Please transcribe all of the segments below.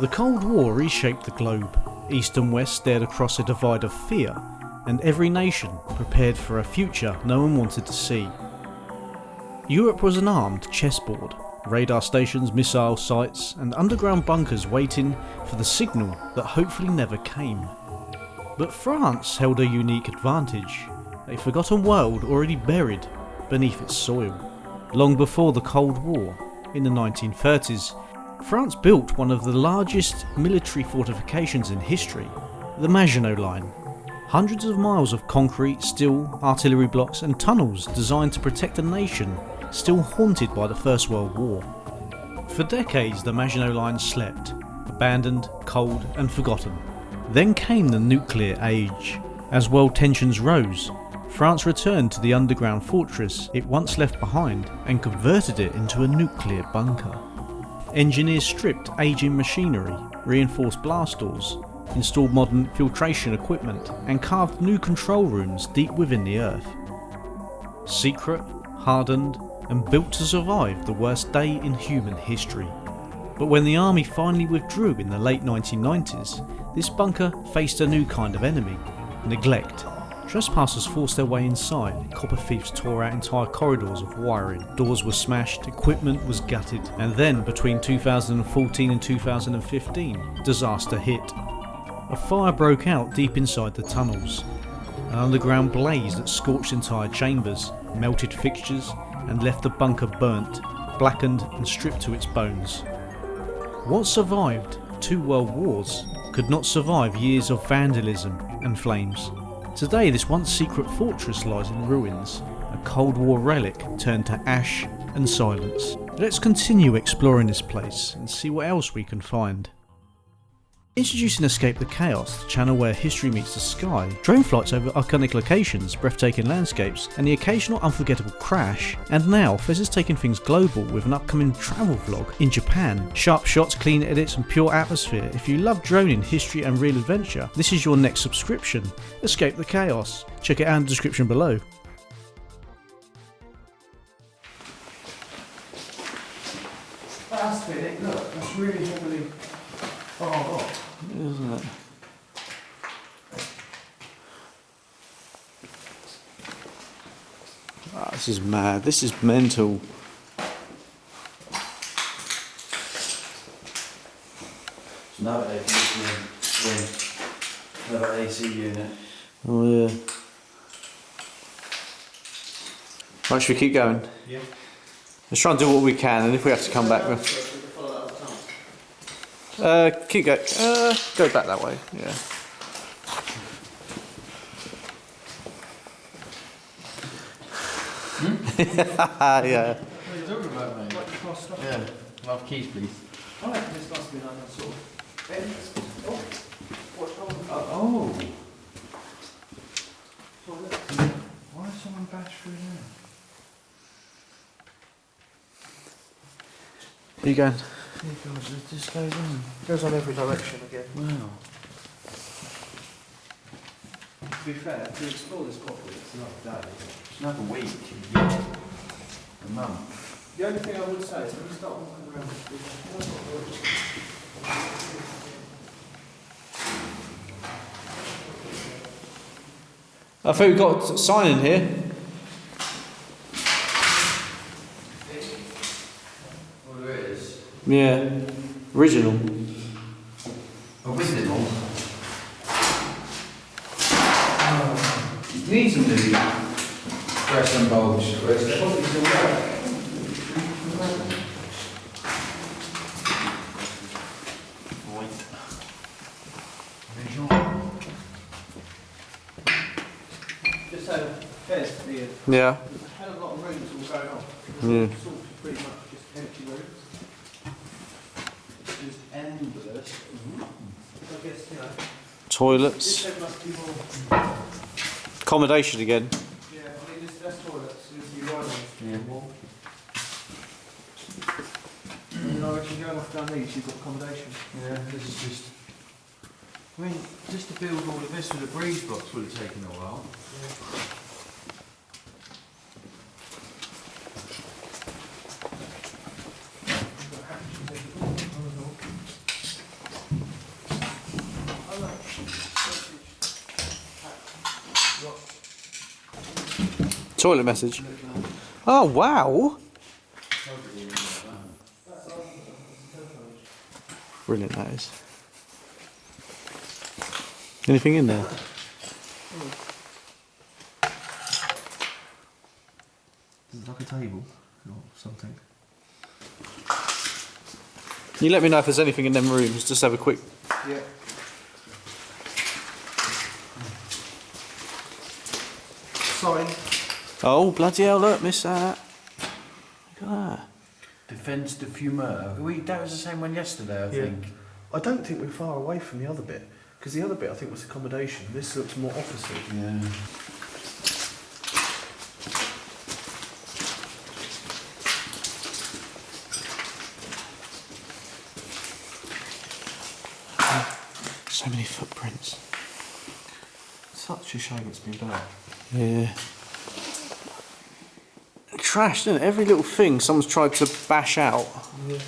The Cold War reshaped the globe. East and West stared across a divide of fear, and every nation prepared for a future no one wanted to see. Europe was an armed chessboard, radar stations, missile sites, and underground bunkers waiting for the signal that hopefully never came. But France held a unique advantage, a forgotten world already buried beneath its soil. Long before the Cold War, in the 1930s, France built one of the largest military fortifications in history, the Maginot Line. Hundreds of miles of concrete, steel, artillery blocks and tunnels designed to protect a nation still haunted by the First World War. For decades the Maginot Line slept, abandoned, cold and forgotten. Then came the nuclear age. As world tensions rose, France returned to the underground fortress it once left behind and converted it into a nuclear bunker. Engineers stripped aging machinery, reinforced blast doors, installed modern filtration equipment and carved new control rooms deep within the earth. Secret, hardened and built to survive the worst day in human history. But when the army finally withdrew in the late 1990s, this bunker faced a new kind of enemy: neglect. Trespassers forced their way inside, copper thieves tore out entire corridors of wiring, doors were smashed, equipment was gutted, and then between 2014 and 2015, disaster hit. A fire broke out deep inside the tunnels, an underground blaze that scorched entire chambers, melted fixtures, and left the bunker burnt, blackened and stripped to its bones. What survived 2 world wars could not survive years of vandalism and flames. Today this once secret fortress lies in ruins, a Cold War relic turned to ash and silence. Let's continue exploring this place and see what else we can find. Introducing Escape the Chaos, the channel where history meets the sky, drone flights over iconic locations, breathtaking landscapes, and the occasional unforgettable crash. And now, Fez is taking things global with an upcoming travel vlog in Japan. Sharp shots, clean edits, and pure atmosphere. If you love droning, history, and real adventure, this is your next subscription. Escape the Chaos. Check it out in the description below. That's it, look, that's really heavily barred off. Isn't it? Ah, this is mad. This is mental. No air conditioning, no AC unit. Oh yeah. Right, should we keep going? Yeah. Let's try and do what we can, and if we have to come back, we'll... keep going. Go back that way. Yeah. Yeah. What are you talking about, mate? Yeah. Love keys, please. I reckon this must be like a sort of entrance. Oh. What's wrong with that? Oh. Why is someone bashed through there? Are you going? It just goes on. It goes on every direction again. Wow. To be fair, to explore this properly, it's not a day. It's not a week, a year, a month. The only thing I would say is when you start walking around I think we've got a sign in here. Well, there is. Yeah. Original. Original? Needs some new press and bulge. Where's the body still there? Just so Fez, the Yeah. hell of a lot of rooms all going on. Yeah. Sort of pretty much just empty rooms. Just endless. I guess, you know. This Toilets. bed must be more. Accommodation again. Yeah, I mean, that's toilets. There's your rivals. Yeah. Wall. And I reckon going off down these, you've got accommodation. Yeah, this is just. I mean, just to build all of this with a breeze box would have taken a while. Yeah. Toilet message. Oh, wow. Brilliant, that is. Anything in there? Is it like a table or something? You let me know if there's anything in them rooms. Just have a quick... Yeah. Sign. Oh, bloody hell, look, miss that. Look at that. Defense de Fumeur. That was the same one yesterday, I think. I don't think we're far away from the other bit, because the other bit I think was accommodation. This looks more officey. Yeah. So many footprints. Such a shame it's been burnt. Yeah. Trashed, isn't it? Every little thing someone's tried to bash out. Yeah.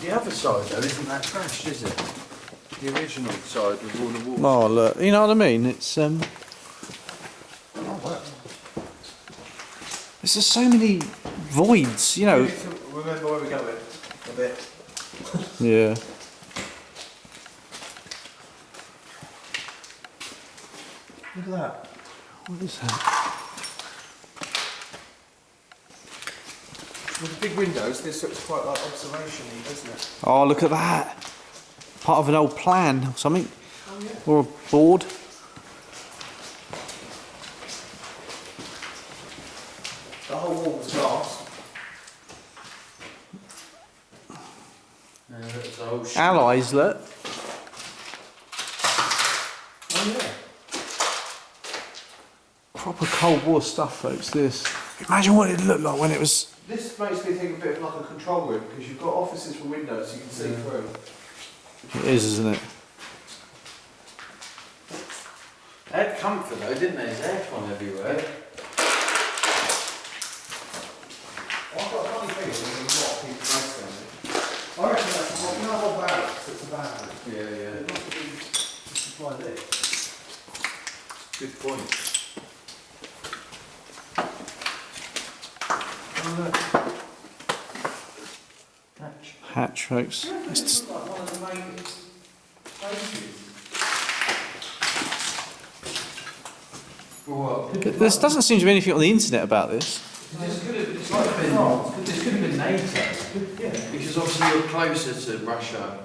The other side, though, isn't that trashed, is it? The original side with all the walls. Oh, look, you know what I mean? It's, Oh, wow. there's just so many voids, you know. We need to remember where we're going a bit. Yeah. Look at that. What is that? With the big windows, this looks quite like observation-y, doesn't it? Oh, look at that. Part of an old plan or something. Oh, yeah. Or a board. The whole wall was glass. That's the whole Allies, look. Oh, yeah. Proper Cold War stuff, folks, this. Imagine what it looked like when it was... This makes me think a bit of like a control room, because you've got offices with windows you can see through. It is, isn't it? They had comfort though, didn't they? There's aircon everywhere. I've got a funny feeling there's a lot of people based down there. I reckon that's a whole, you know, a whole barracks that's a bad room. Yeah. It must be to supply this. Good point. Oh, look. Hatch. Hatch, folks. Yeah, It's this just, is like one of the main spaces. For what? there doesn't seem to be anything on the internet about this. This could have been NATO. Because obviously you're closer to Russia,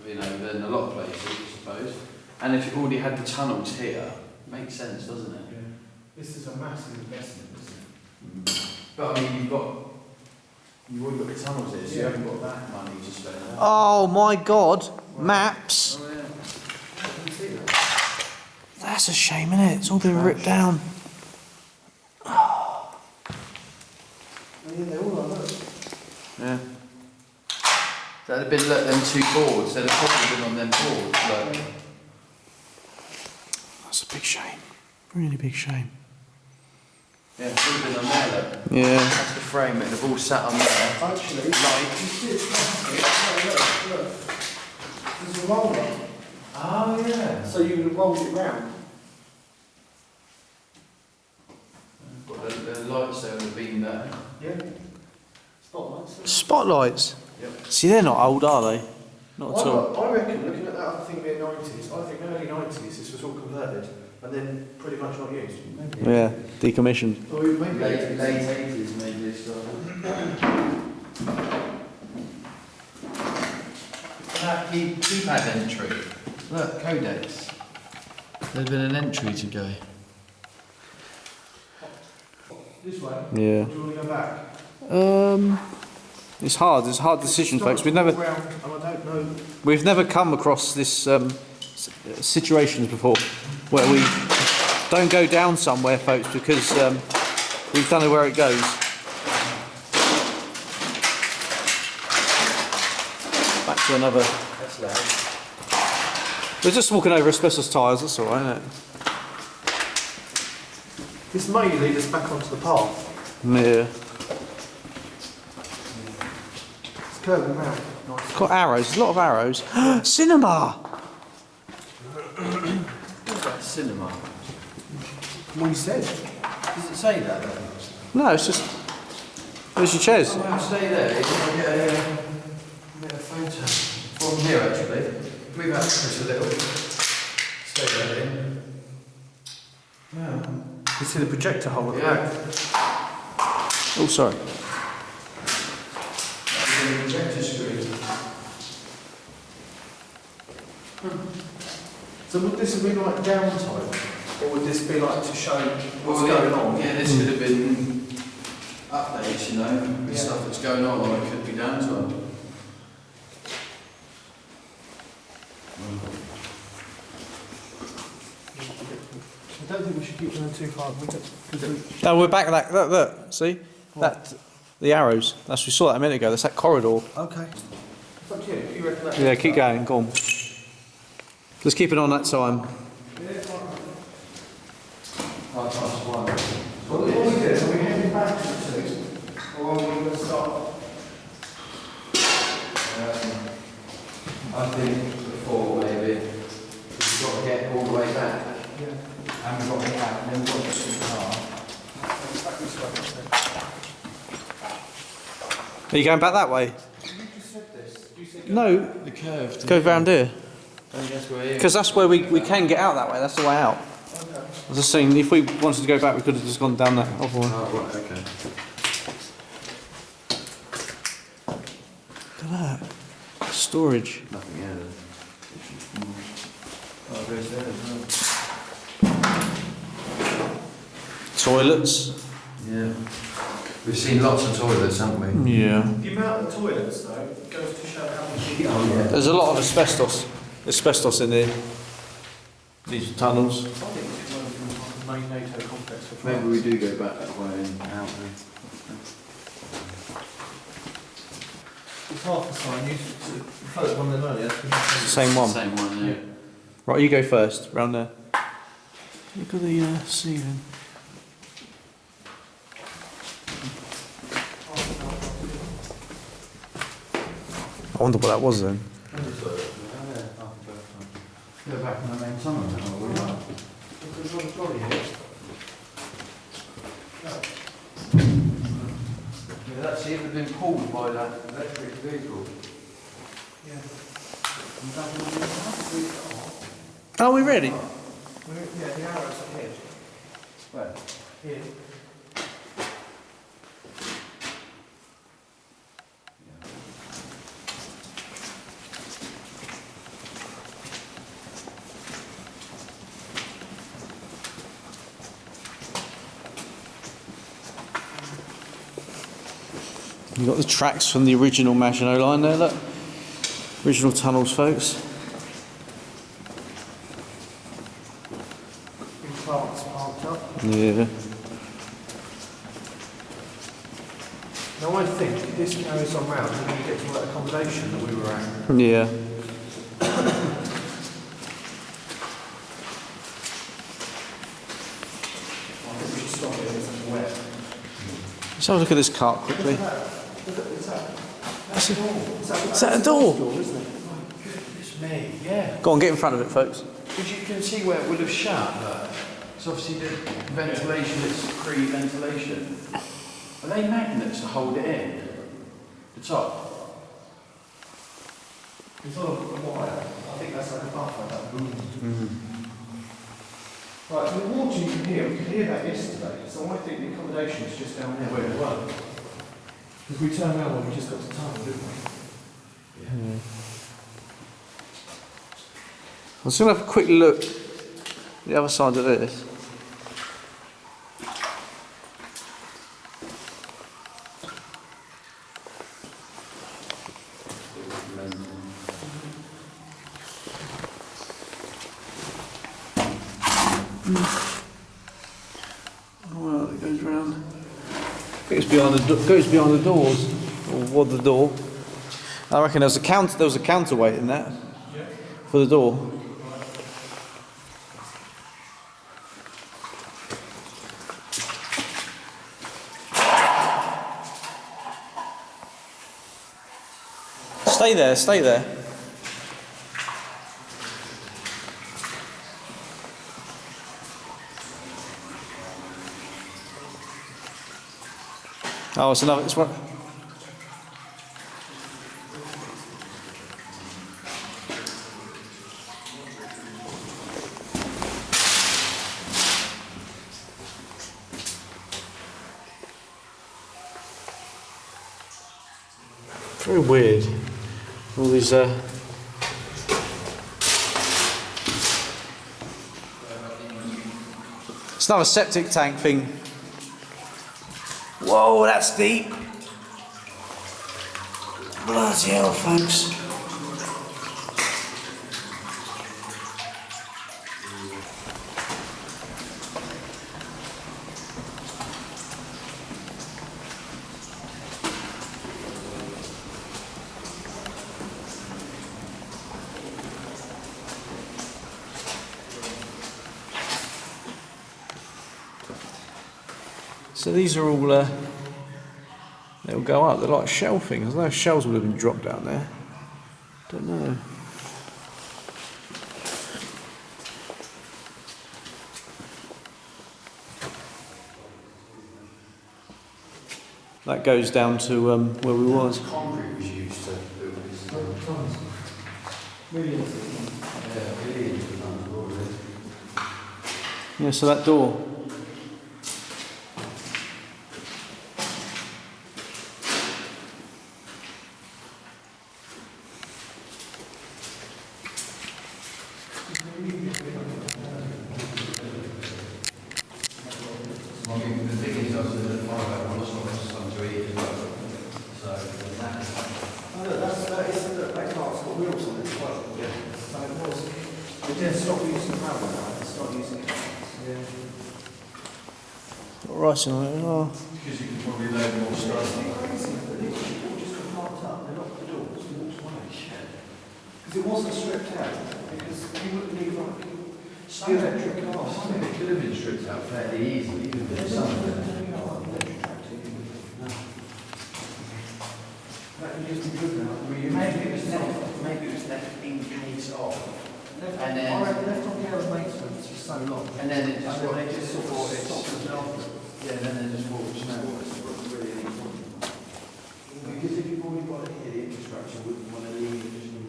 you know, than a lot of places, I suppose. And if you've already had the tunnels here, makes sense, doesn't it? Yeah. This is a massive investment, isn't it? But I mean, you've already got the tunnels here, so you haven't got that money to spend. Oh my god. Maps. Oh, yeah. I can see that. That's a shame, isn't it? It's all been ripped down. Oh, yeah, they're all like that. Yeah. That'd have been them two boards. They'd have probably been on them boards. Like. That's a big shame. Really big shame. Yeah, it would have been on there. Look. Yeah. That's the frame. It'd have all sat on there. Actually, you see it's plastic. Look. There's a roller. Oh yeah. So you would have rolled it round. The lights there would have been there. Yeah. Spotlights. Spotlights. Yep. See, they're not old, are they? Not at all. I reckon, looking at that other thing being 90s, I think early 90s this was all converted and then pretty much not used. Yeah, decommissioned. Or maybe Late 80s maybe they started. That keypad entry. Look, Codex. There'd been an entry to go. This way. Yeah. Or do you want to go back? It's hard. It's a hard decision, folks. And I don't know. We've never come across this situations before where we don't go down somewhere, folks, because we don't know where it goes. Back to another. That's loud. We're just walking over asbestos tiles. That's all right, isn't it? This may lead us back onto the path. Yeah. It's curving round. Nice. It's got arrows. There's a lot of arrows. Cinema. What's that cinema? We said. Does it say that then? No, it's just. Where's your chairs? I'm going to stay there. If I get a photo from here actually. Move out just a little. Stay there then. Yeah. You see the projector hole? Yeah. Oh, sorry. The projector screen. So would this have been like downtime? Or would this be like to show what's going on? Yeah, this could have been updates, you know, with stuff that's going on, or it could be downtime. I don't think we should keep going too far. No, we're back. Look. See? That. The arrows. That's we saw that a minute ago. That's that corridor. Okay. It's up to you. You reckon that? Yeah, keep going. Go on. Let's keep it on that time. Half past one. What are we doing? Are we heading back to the two? Or are we going to stop? I think before maybe. We've got to get all the way back. Yeah. And we've got to get out, and then we've got to get to the car. Back this way. Are you going back that way? You just said this. You said No. The curve. Go round here. I guess we're here. Because that's where we can get out that way. That's the way out. okay. I was just saying, if we wanted to go back, we could have just gone down that other one. Oh, right, okay. Look at that. Storage. Nothing here. Oh, there's there as well. Toilets. Yeah. We've seen lots of toilets, haven't we? Yeah. The amount of toilets, though, goes to show how much you Oh, yeah. There's a lot of asbestos in here. These tunnels. I think it's one of the main NATO complex for France. Maybe we do go back that way and out there. It's half the sign. You floated one of them earlier. Same one. Same one, yeah. Right, you go first. Round there. Look at the ceiling. I wonder what that was then. Go back in the main tunnel now, are we not? There's another trolley here. Yeah, that's it, we've been pulled by that electric vehicle. Yeah. Are we ready? Yeah, the arrows are here. Where? Here. You've got the tracks from the original Maginot Line there, look. Original tunnels, folks. Big plants parked up. Yeah. Now I think if this carries on round, we're going to get to that accommodation that we were at. Yeah. I think we should stop it because it's wet. Let's have a look at this cart quickly. Look at That's a, door. is that a door? Isn't it? Goodness me, yeah. Go on, get in front of it, folks. Because you can see where it would have shut, look. It's obviously the ventilation, it's pre-ventilation. Are they magnets to hold it in? The top? It's all a wire. I think that's like a buffer, that boom. Right, the water you can hear, we could hear that yesterday, so I think the accommodation is just down there where we were. Because we turned around when we just got to tunnel, didn't we? I'm just going to have a quick look at the other side of this. Well, it goes round. Goes behind the doors, or what the door. I reckon there was a counterweight in that for the door. Stay there, stay there. Oh, it's another. It's one. Very weird. All these. It's another septic tank thing. Whoa, that's deep. Bloody hell, folks. So these are all, they'll go up, they're like shelving. I don't know if shells would have been dropped down there. Don't know. That goes down to where we was. Concrete was used to build this. Yeah, so that door. Writing on it as well. Because you can probably load more stuff. Because it wasn't stripped out, because you wouldn't need like the electric cars. It could have been stripped out fairly easily, even if some of them. That would just be good now. Maybe it was left in case of. And then, I reckon left on care of maintenance for so long. and then it just, And then they just sort of it stopped themselves. Yeah, and then they just walked snow. Because if you've already got it here, the infrastructure wouldn't want to leave it just in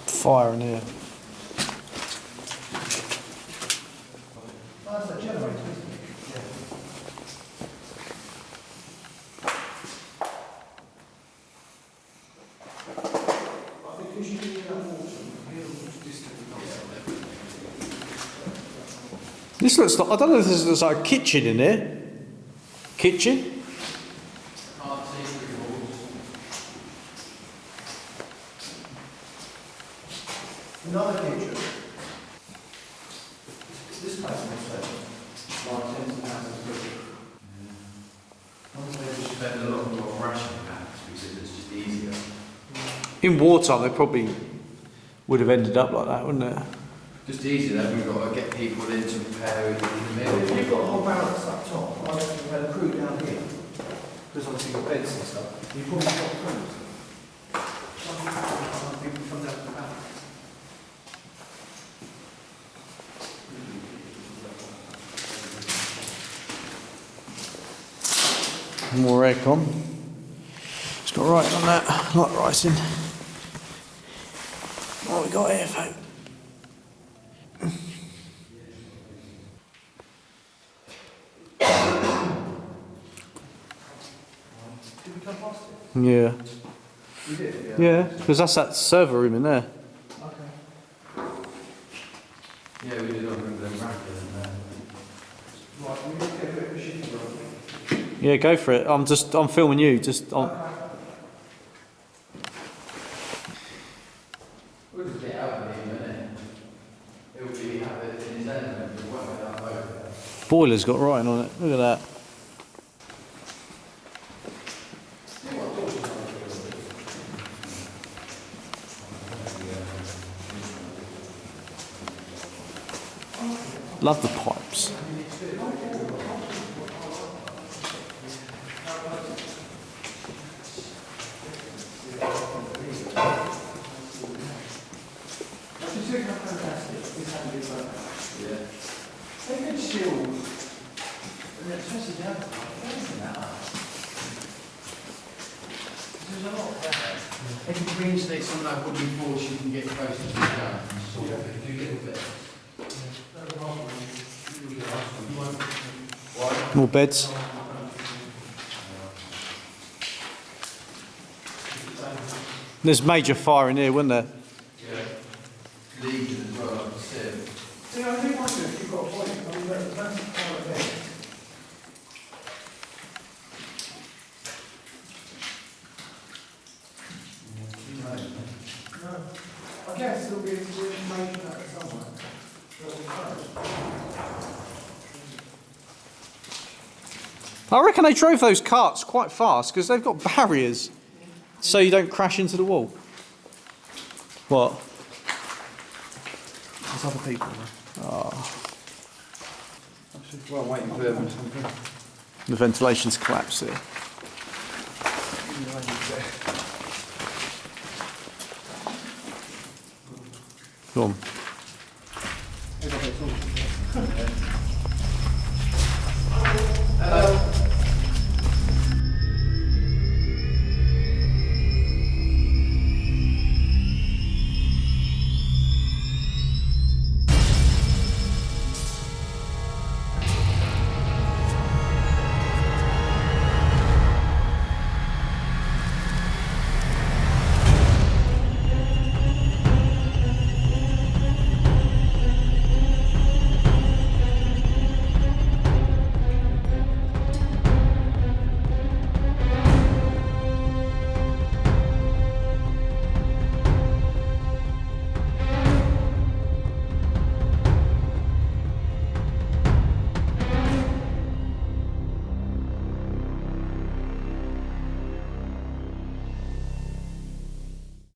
case. Fire in here. Oh, that's a generator, isn't it? Yeah. I think because you do that water, here it's distant. This looks like, I don't know if this looks like a kitchen in here. Kitchen? Can't see through walls. Another kitchen. This place must have like tens of thousands of quid. They just spend a lot more on ration packs because it's just easier. In wartime, they probably would have ended up like that, wouldn't it? Just easier, then we've got to get people in to repair it in the If middle. you've got a whole barracks up top, I reckon you had a crew down here, because obviously you've got beds and stuff, you probably got crews. Some people come down to the barracks. More aircon. It's got writing on that, like writing. What we got here, folks? Did we come past it? Yeah. We did, Yeah, because that's that server room in there. Okay. Yeah, we did all remember them racket in there. Right, we need to get a bit of a shifty room. Yeah, go for it. I'm filming you. We'll just get out of here in a minute. He'll be have it in his element, but won't get that over. Boiler's got writing on it. Look at that. Love the pipes. Just look how fantastic this had to be like. Yeah. They could still, If you bring sticks on that wooden board, you can get closer to the ground. Sort of, do a little bit. More beds. There's major fire in here, wasn't there? Yeah. Legion as well, like I said. See, I do wonder if you've got a point. I mean, that's part of it. No. I guess there'll be information out somewhere. I reckon they drove those carts quite fast because they've got barriers so you don't crash into the wall. What? There's other people there. Well, I'm waiting for them or something. The ventilation's collapsed here. Go on. Hello.